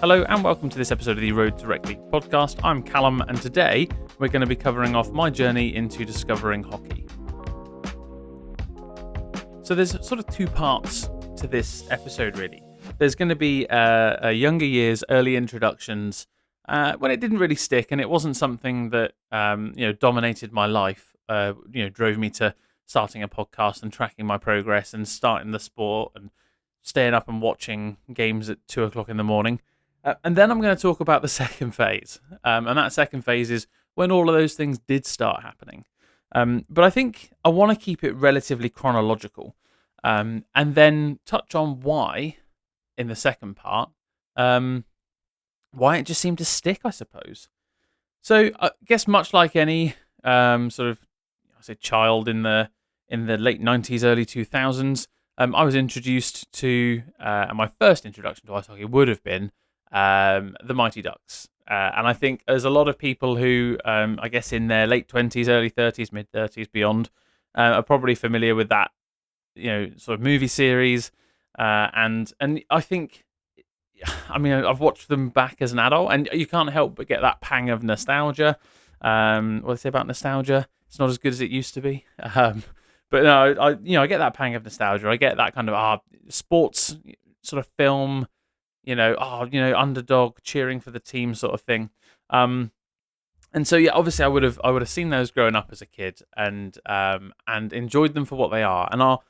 Hello and welcome to this episode of the Road to Rec League podcast. I'm Callum and today we're going to be covering off my journey into discovering hockey. So there's sort of two parts to this episode really. There's going to be a younger years, early introductions, when it didn't really stick and it wasn't something that dominated my life, drove me to starting a podcast and tracking my progress and starting the sport and staying up and watching games at 2 o'clock in the morning. And then I'm going to talk about the second phase. And that second phase is when all of those things did start happening. But I think I want to keep it relatively chronological. And then touch on why, in the second part, why it just seemed to stick, I suppose. So I guess much like any child in the late 90s, early 2000s, I was introduced to, and my first introduction to ice hockey would have been the Mighty Ducks. And I think there's a lot of people who, I guess in their late 20s, early 30s, mid 30s, beyond, are probably familiar with that, sort of movie series. And I think, I've watched them back as an adult, and you can't help but get that pang of nostalgia. What do they say about nostalgia? It's not as good as it used to be. But no, I get that pang of nostalgia. I get that kind of sports sort of film, underdog cheering for the team sort of thing. And so yeah, obviously I would have seen those growing up as a kid and enjoyed them for what they are. And I'll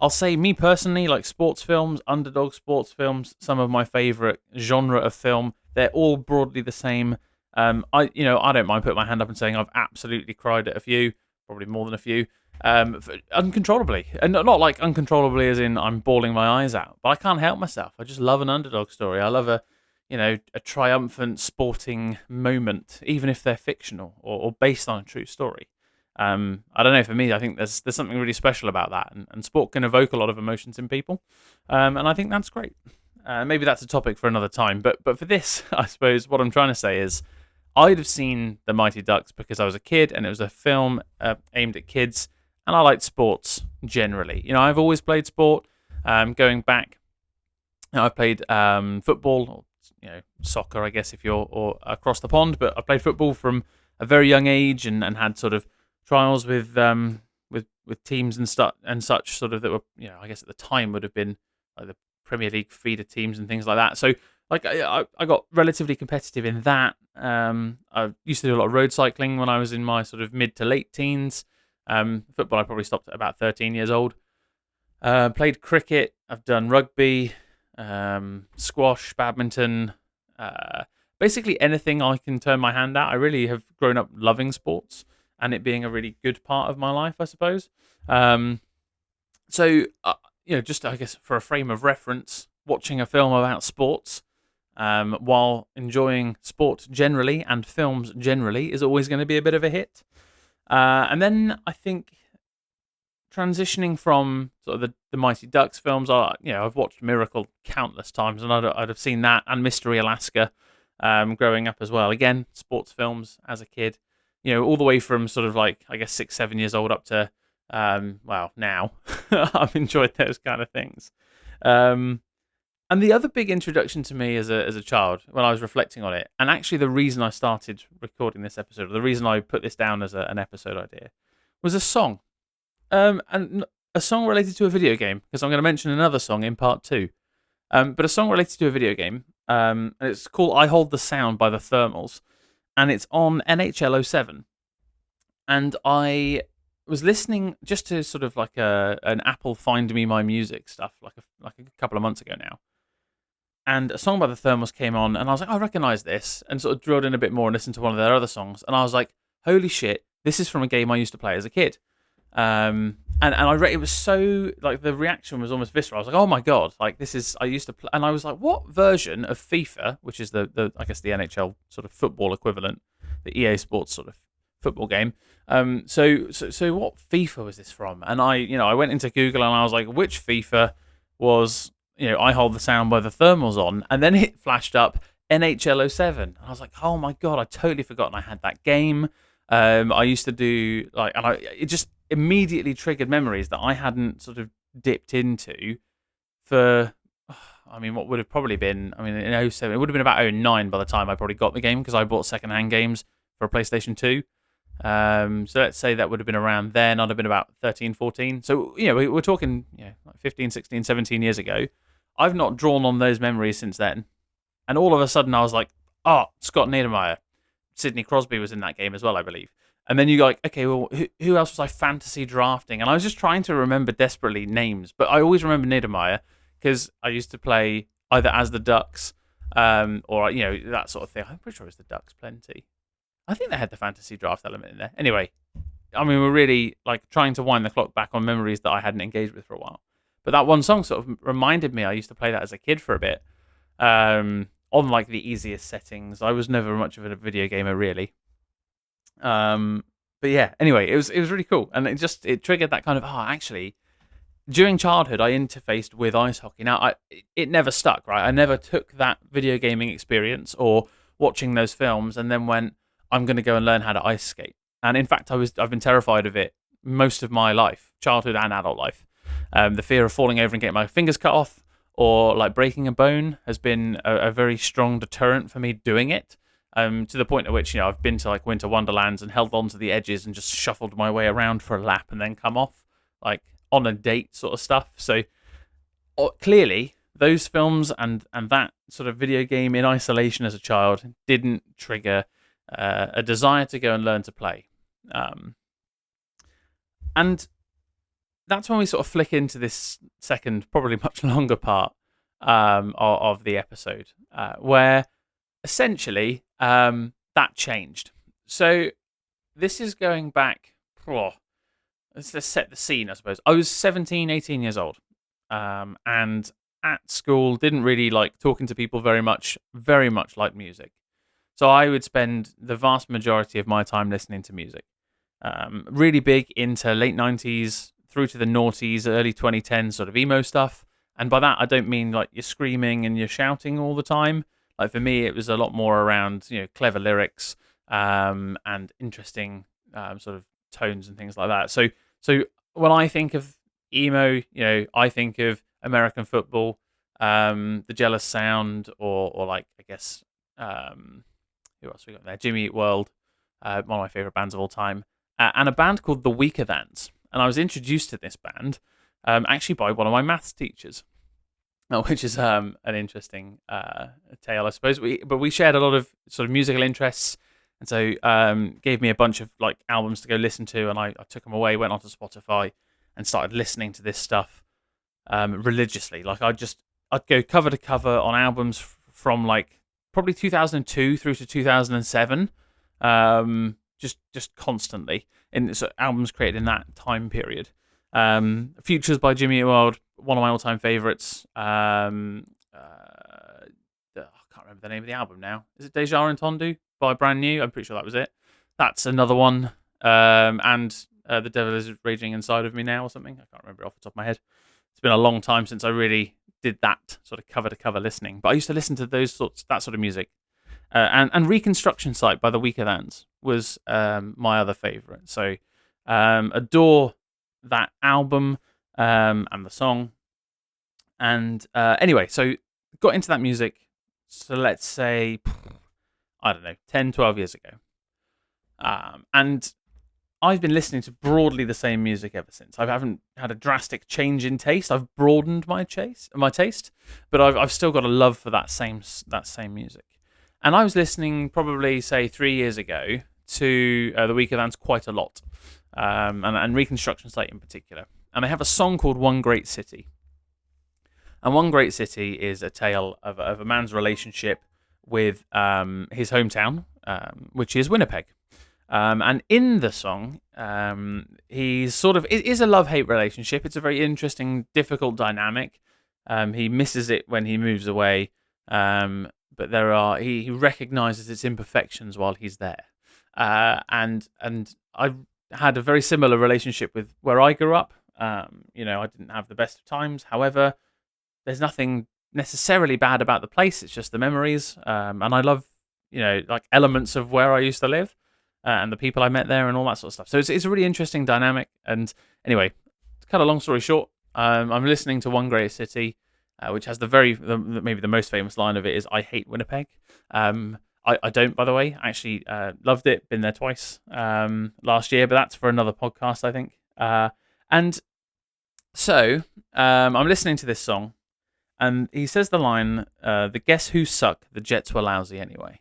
say, me personally, like sports films, underdog sports films, some of my favorite genre of film. They're all broadly the same. I don't mind putting my hand up and saying I've absolutely cried at a few, probably more than a few. Uncontrollably, and not like uncontrollably as in I'm bawling my eyes out, but I can't help myself. I just love an underdog story. I love a triumphant sporting moment, even if they're fictional or based on a true story. I don't know, for me, I think there's something really special about that, and sport can evoke a lot of emotions in people, and I think that's great. Maybe that's a topic for another time, but for this, I suppose what I'm trying to say is I'd have seen The Mighty Ducks because I was a kid, and it was a film aimed at kids. And I like sports generally. I've always played sport. Going back, I've played football, or soccer, I guess, if you're across the pond. But I played football from a very young age, and had sort of trials with teams and such sort of that were, I guess at the time would have been like the Premier League feeder teams and things like that. So like I got relatively competitive in that. I used to do a lot of road cycling when I was in my sort of mid to late teens. Football, I probably stopped at about 13 years old. Played cricket. I've done rugby, squash, badminton, basically anything I can turn my hand at. I really have grown up loving sports and it being a really good part of my life, I suppose. Just I guess for a frame of reference, watching a film about sports while enjoying sport generally and films generally is always going to be a bit of a hit. And then I think transitioning from sort of the Mighty Ducks films, I've watched Miracle countless times, and I'd have seen that and Mystery Alaska growing up as well. Again, sports films as a kid, all the way from sort of like, I guess 6-7 years old up to now I've enjoyed those kind of things. And the other big introduction to me as a child, when I was reflecting on it, and actually the reason I started recording this episode, or the reason I put this down as an episode idea, was a song. And a song related to a video game, because I'm going to mention another song in part 2. But a song related to a video game, and it's called I Hold the Sound by the Thermals, and it's on NHL 07. And I was listening just to sort of like an Apple Find Me My Music stuff, like a couple of months ago now. And a song by the Thermals came on, and I was like, I recognise this, and sort of drilled in a bit more and listened to one of their other songs, and I was like, holy shit, this is from a game I used to play as a kid. And it was so, like, the reaction was almost visceral. I was like, oh my god, like, this is, I used to play, and I was like, what version of FIFA, which is the I guess the NHL sort of football equivalent, the EA Sports sort of football game. So what FIFA was this from? And I went into Google and I was like, which FIFA was, I Hold the Sound by the Thermals on, and then it flashed up NHL 07. And I was like, oh my god, I totally forgotten I had that game. I used to do it just immediately triggered memories that I hadn't sort of dipped into for I mean, what would have probably been, I mean, in '07, it would have been about '09 by the time I probably got the game, because I bought secondhand games for a PlayStation 2. So let's say that would have been around then. I'd have been about 13, 14. So, we're talking, like 15, 16, 17 years ago. I've not drawn on those memories since then. And all of a sudden I was like, oh, Scott Niedermeyer. Sidney Crosby was in that game as well, I believe. And then you go like, okay, well, who else was I fantasy drafting? And I was just trying to remember desperately names, but I always remember Niedermeyer because I used to play either as the Ducks or, that sort of thing. I'm pretty sure it was the Ducks plenty. I think they had the fantasy draft element in there. Anyway, I mean, we're really like trying to wind the clock back on memories that I hadn't engaged with for a while. But that one song sort of reminded me I used to play that as a kid for a bit on like the easiest settings. I was never much of a video gamer really. But yeah, anyway, it was really cool, and it triggered that kind of actually. During childhood, I interfaced with ice hockey. Now, it never stuck, right? I never took that video gaming experience or watching those films and then went, I'm going to go and learn how to ice skate. And in fact, I've been terrified of it most of my life, childhood and adult life. The fear of falling over and getting my fingers cut off or like breaking a bone has been a very strong deterrent for me doing it. To the point at which, I've been to like winter wonderlands and held on to the edges and just shuffled my way around for a lap and then come off, like on a date sort of stuff. So clearly, those films and that sort of video game in isolation as a child didn't trigger a desire to go and learn to play. And that's when we sort of flick into this second, probably much longer part of the episode, where essentially that changed. So this is going back, let's just set the scene, I suppose. I was 17, 18 years old, and at school didn't really like talking to people very much like music. So I would spend the vast majority of my time listening to music. Really big into late 90s through to the noughties, early 2010s sort of emo stuff. And by that, I don't mean like you're screaming and you're shouting all the time. Like for me, it was a lot more around, clever lyrics and interesting sort of tones and things like that. So when I think of emo, I think of American football, the Jealous Sound, or like, I guess, who else we got there? Jimmy Eat World, one of my favorite bands of all time, and a band called The Weaker Thans. And I was introduced to this band actually by one of my maths teachers, which is an interesting tale, I suppose. But we shared a lot of sort of musical interests, and so gave me a bunch of like albums to go listen to, and I took them away, went onto Spotify, and started listening to this stuff religiously. Like I'd go cover to cover on albums from like probably 2002 through to 2007, just constantly in albums created in that time period. Futures by Jimmy Eat World, one of my all-time favorites. I can't remember the name of the album now. Is it Deja Entendu by Brand New? I'm pretty sure that was it. That's another one. And The Devil Is Raging Inside of Me Now or something. I can't remember off the top of my head. It's been a long time since I really did that sort of cover-to-cover listening. But I used to listen to that sort of music. And Reconstruction Site by The Weaker Thans was my other favourite. So adore that album and the song. And anyway, so got into that music, so let's say, I don't know, 10, 12 years ago. And I've been listening to broadly the same music ever since. I haven't had a drastic change in taste. I've broadened my taste, but I've still got a love for that same music. And I was listening probably, say, 3 years ago to The Weaker Thans quite a lot, and Reconstruction Site in particular. And they have a song called One Great City. And One Great City is a tale of a man's relationship with his hometown, which is Winnipeg. And in the song, he's it is a love-hate relationship. It's a very interesting, difficult dynamic. He misses it when he moves away, but he recognizes its imperfections while he's there. And I had a very similar relationship with where I grew up. I didn't have the best of times. However, there's nothing necessarily bad about the place. It's just the memories. And I love, like elements of where I used to live and the people I met there and all that sort of stuff. So it's a really interesting dynamic. And anyway, to cut a long story short, I'm listening to One Great City. which has maybe the most famous line of it is "I hate Winnipeg." I don't, by the way. I actually loved it. Been there twice last year, but that's for another podcast, I think. And so I'm listening to this song, and he says the line, "The Guess Who suck. The Jets were lousy anyway."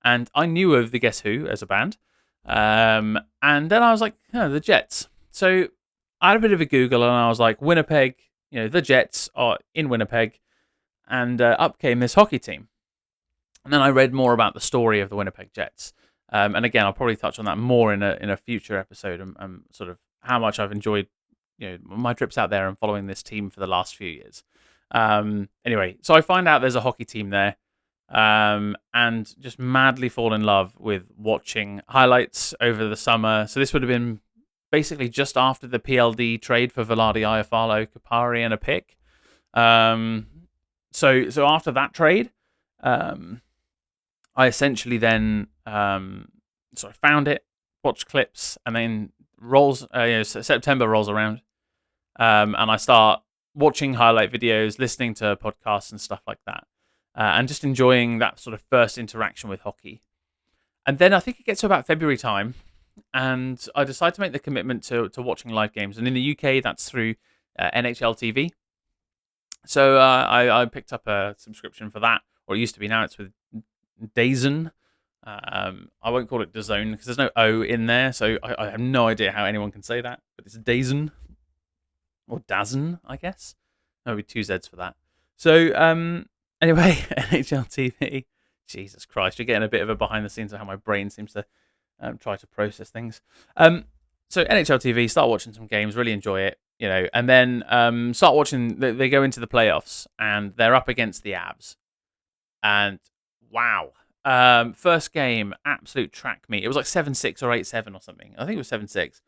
And I knew of the Guess Who as a band, and then I was like, "Oh, the Jets." So I had a bit of a Google, and I was like, Winnipeg. The Jets are in Winnipeg, and up came this hockey team. And then I read more about the story of the Winnipeg Jets. And again, I'll probably touch on that more in a future episode, and sort of how much I've enjoyed my trips out there and following this team for the last few years. Anyway, so I find out there's a hockey team there, and just madly fall in love with watching highlights over the summer. So this would have been basically just after the PLD trade for Velarde, Iafallo, Kapari, and a pick. So after that trade, I essentially then sort of found it, watched clips, and then September rolls around, and I start watching highlight videos, listening to podcasts and stuff like that, and just enjoying that sort of first interaction with hockey. And then I think it gets to about February time, and I decide to make the commitment to watching live games. And in the UK, that's through NHL TV. So I picked up a subscription for that, or it used to be. Now it's with DAZN. I won't call it DAZN because there's no O in there, so I have no idea how anyone can say that, but it's DAZN or DAZN, I guess. Maybe 2 Zs for that. So anyway, NHL TV. Jesus Christ, you're getting a bit of a behind the scenes of how my brain seems to try to process things. So NHL TV, start watching some games, really enjoy it, and then start watching. They go into the playoffs and they're up against the Avs, and wow. First game, absolute track meet. It was like 7-6 or 8-7 or something. I think it was 7-6.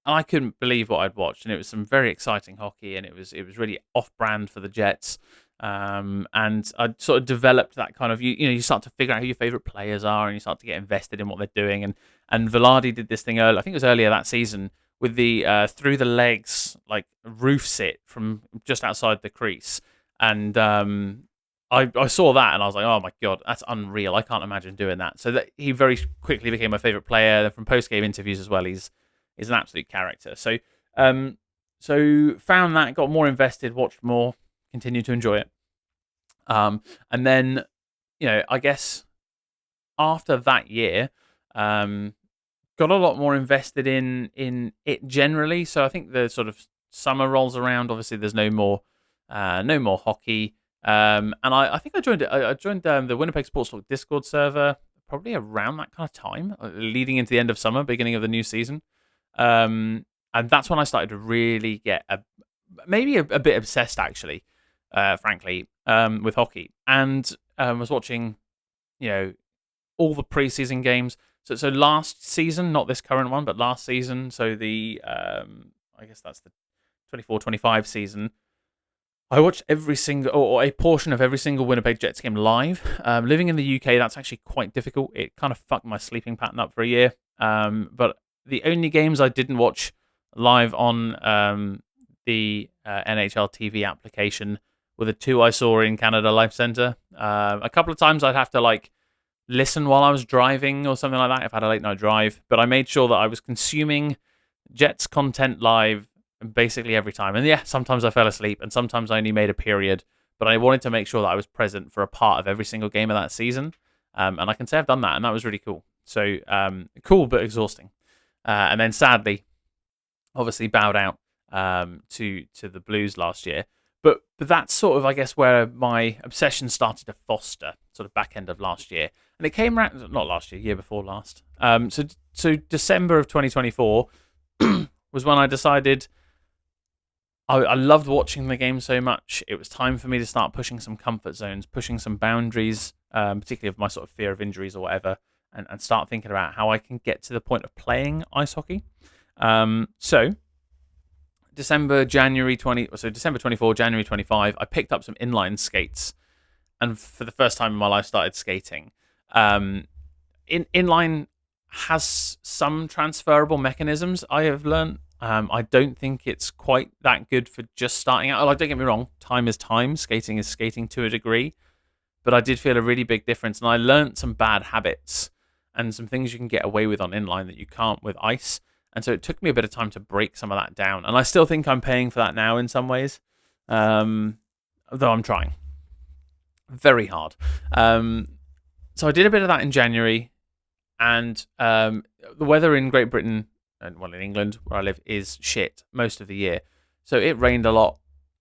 And I couldn't believe what I'd watched. And it was some very exciting hockey, and it was really off-brand for the Jets. And I sort of developed that kind of, you start to figure out who your favorite players are, and you start to get invested in what they're doing. And Velarde did this thing early, I think it was earlier that season, with the through the legs, like roof sit from just outside the crease. And I saw that and I was like, oh my God, that's unreal. I can't imagine doing that. So that he very quickly became my favorite player. From post-game interviews as well, he's an absolute character. So found that, got more invested, watched more, continued to enjoy it. And then, I guess after that year, got a lot more invested in it generally. So I think the sort of summer rolls around. Obviously, there's no more hockey. And I think I joined the Winnipeg Sports Talk Discord server probably around that kind of time, leading into the end of summer, beginning of the new season. And that's when I started to really get maybe a bit obsessed, actually, frankly, with hockey. And was watching, all the preseason games. So last season, not this current one, but last season. So the I guess that's the 24-25 season. I watched every single, or a portion of every single Winnipeg Jets game live. Living in the UK, that's actually quite difficult. It kind of fucked my sleeping pattern up for a year. But the only games I didn't watch live on the NHL TV application were the 2 I saw in Canada Life Centre. A couple of times I'd have to listen while I was driving or something like that if I had a late night drive. But I made sure that I was consuming Jets content live basically every time. And yeah, sometimes I fell asleep and sometimes I only made a period, but I wanted to make sure that I was present for a part of every single game of that season. And I can say I've done that, and that was really cool. So cool, but exhausting. And then sadly, obviously bowed out to the Blues last year. But that's sort of, I guess, where my obsession started to foster, sort of back end of last year. And it came around, not last year, year before last. So December of 2024 was when I decided I loved watching the game so much. It was time for me to start pushing some comfort zones, pushing some boundaries, particularly of my sort of fear of injuries or whatever, and start thinking about how I can get to the point of playing ice hockey. So December 24, January 25, I picked up some inline skates, and for the first time in my life started skating. Inline has some transferable mechanisms I have learned. I don't think it's quite that good for just starting out. Like, don't get me wrong, time is time. Skating is skating to a degree. But I did feel a really big difference, and I learnt some bad habits and some things you can get away with on inline that you can't with ice. And so it took me a bit of time to break some of that down. And I still think I'm paying for that now in some ways, though I'm trying very hard. So I did a bit of that in January, and the weather in Great Britain, and well, in England where I live, is shit most of the year. So it rained a lot.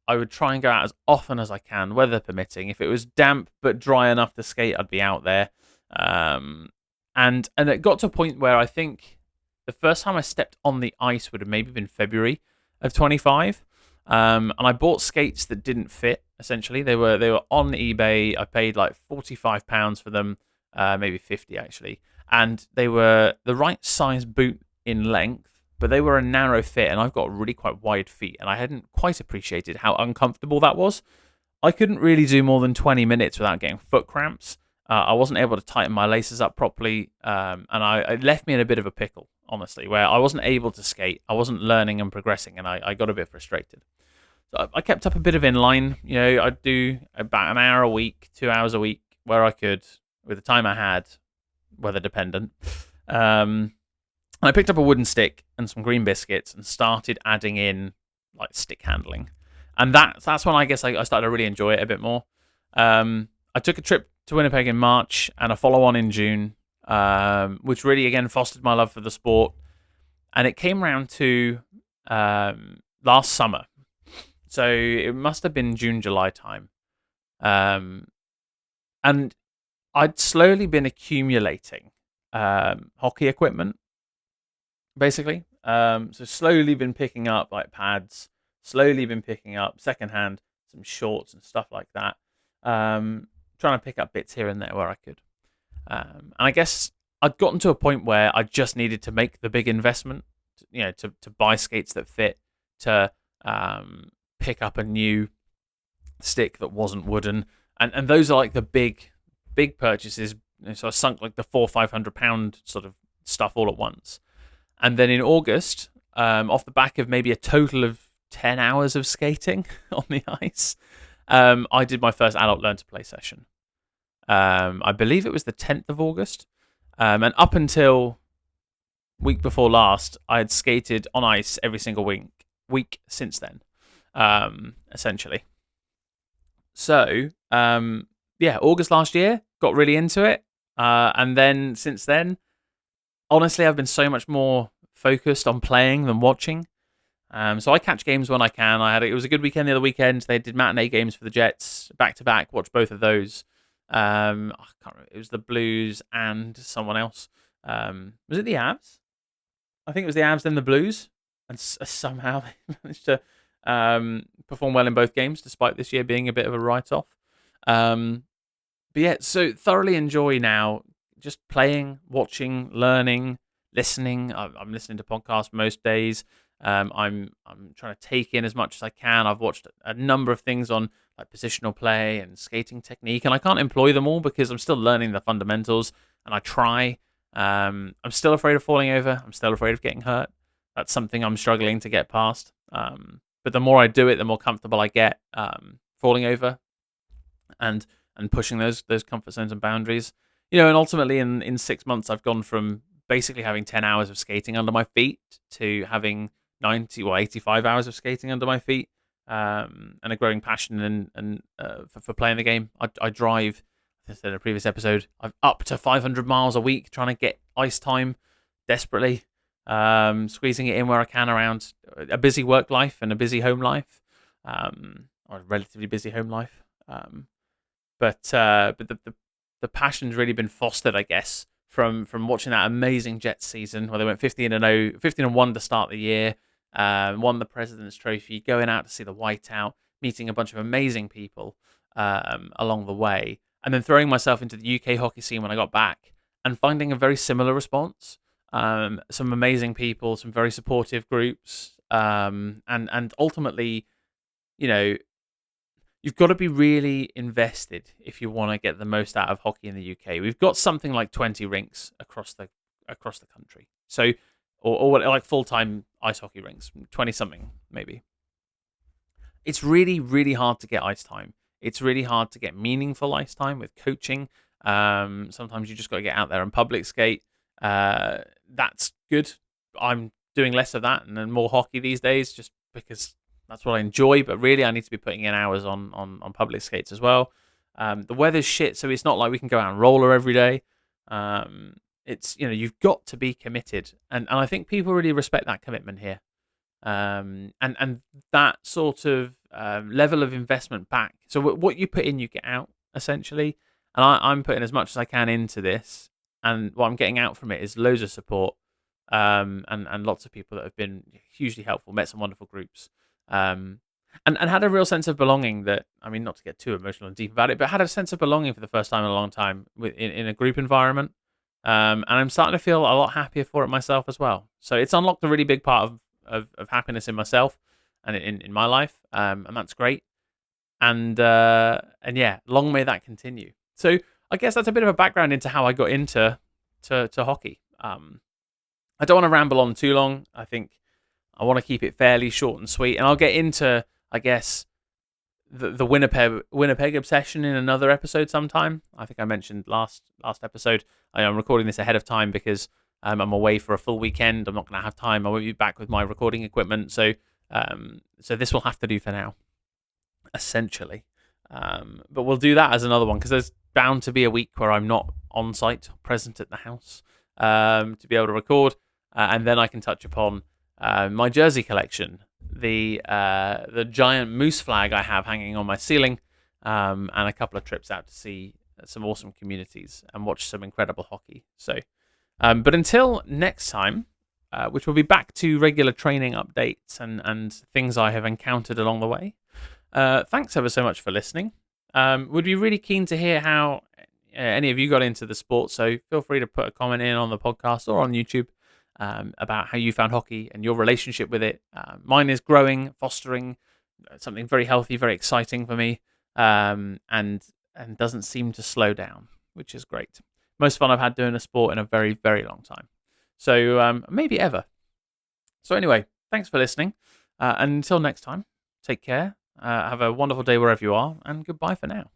I would try and go out as often as I can, weather permitting. If it was damp but dry enough to skate, I'd be out there. And it got to a point where I think the first time I stepped on the ice would have maybe been February of 25. And I bought skates that didn't fit. Essentially, they were on eBay. I paid like £45 for them, maybe 50 actually, and they were the right size boot in length, but they were a narrow fit, and I've got really quite wide feet, and I hadn't quite appreciated how uncomfortable that was. I couldn't really do more than 20 minutes without getting foot cramps. I wasn't able to tighten my laces up properly, and it left me in a bit of a pickle, honestly, where I wasn't able to skate. I wasn't learning and progressing, and I got a bit frustrated. So I kept up a bit of inline. You know, I'd do about an hour a week, 2 hours a week, where I could, with the time I had, weather dependent. And I picked up a wooden stick and some green biscuits and started adding in like stick handling. And that's when I guess I started to really enjoy it a bit more. I took a trip to Winnipeg in March and a follow-on in June, which really, again, fostered my love for the sport. And it came round to last summer. So it must have been June, July time. And I'd slowly been accumulating hockey equipment, basically. So slowly been picking up like pads, slowly been picking up secondhand, some shorts and stuff like that. Trying to pick up bits here and there where I could. And I guess I'd gotten to a point where I just needed to make the big investment, to buy skates that fit, to pick up a new stick that wasn't wooden, and those are like the big purchases. So I sunk like the £400-500 sort of stuff all at once, and then in August, off the back of maybe a total of 10 hours of skating on the ice, I did my first adult learn to play session. I believe it was the 10th of August, and up until week before last, I had skated on ice every single week since then. Essentially. So, August last year, got really into it. And then since then, honestly, I've been so much more focused on playing than watching. So I catch games when I can. It was a good weekend the other weekend. They did matinee games for the Jets, back to back. Watched both of those. I can't remember. It was the Blues and someone else. Was it the Avs? I think it was the Avs, then the Blues, and somehow they managed to perform well in both games, despite this year being a bit of a write-off. But yeah, so thoroughly enjoy now just playing, watching, learning, listening. I'm listening to podcasts most days. I'm trying to take in as much as I can. I've watched a number of things on like positional play and skating technique, and I can't employ them all because I'm still learning the fundamentals, and I try. I'm still afraid of falling over. I'm still afraid of getting hurt. That's something I'm struggling to get past. But the more I do it, the more comfortable I get falling over and pushing those comfort zones and boundaries. And ultimately in 6 months, I've gone from basically having 10 hours of skating under my feet to having 90 or 85 hours of skating under my feet, and a growing passion for playing the game. I drive, as I said in a previous episode, I'm up to 500 miles a week trying to get ice time desperately. Squeezing it in where I can around a busy work life and a busy home life, or a relatively busy home life. But the passion's really been fostered, I guess, from watching that amazing Jets season where they went 15-1 to start the year, won the President's Trophy, going out to see the whiteout, meeting a bunch of amazing people along the way, and then throwing myself into the UK hockey scene when I got back and finding a very similar response. Some amazing people, some very supportive groups, and ultimately, you've got to be really invested if you want to get the most out of hockey in the UK. We've got something like 20 rinks across the country. So or what, like full-time ice hockey rinks, 20 something maybe. It's really, really hard to get ice time. It's really hard to get meaningful ice time with coaching. Sometimes you just got to get out there and public skate. That's good. I'm doing less of that and then more hockey these days, just because that's what I enjoy. But really, I need to be putting in hours on public skates as well. The weather's shit, so it's not like we can go out and roller every day. It's, you've got to be committed, and I think people really respect that commitment here. And that sort of level of investment back. So what you put in, you get out, essentially. And I'm putting as much as I can into this, and what I'm getting out from it is loads of support, and lots of people that have been hugely helpful. Met some wonderful groups, and had a real sense of belonging. That, I mean, not to get too emotional and deep about it, but had a sense of belonging for the first time in a long time in a group environment. And I'm starting to feel a lot happier for it myself as well. So it's unlocked a really big part of happiness in myself and in my life, and that's great. And yeah, long may that continue. So I guess that's a bit of a background into how I got into hockey. I don't want to ramble on too long. I think I want to keep it fairly short and sweet, and I'll get into, I guess, the Winnipeg obsession in another episode sometime. I think I mentioned last episode. I'm recording this ahead of time because I'm away for a full weekend. I'm not going to have time. I won't be back with my recording equipment, so this will have to do for now, essentially. But we'll do that as another one, because there's bound to be a week where I'm not on site, present at the house, to be able to record, and then I can touch upon my jersey collection, the giant moose flag I have hanging on my ceiling, and a couple of trips out to see some awesome communities and watch some incredible hockey. So, but until next time, which will be back to regular training updates and things I have encountered along the way. Thanks ever so much for listening. Would be really keen to hear how any of you got into the sport, so feel free to put a comment in on the podcast or on YouTube about how you found hockey and your relationship with it. Mine is growing, fostering something very healthy, very exciting for me, and doesn't seem to slow down, which is great. Most fun I've had doing a sport in a very, very long time. So maybe ever. So anyway, thanks for listening. And until next time, take care. Have a wonderful day wherever you are, and goodbye for now.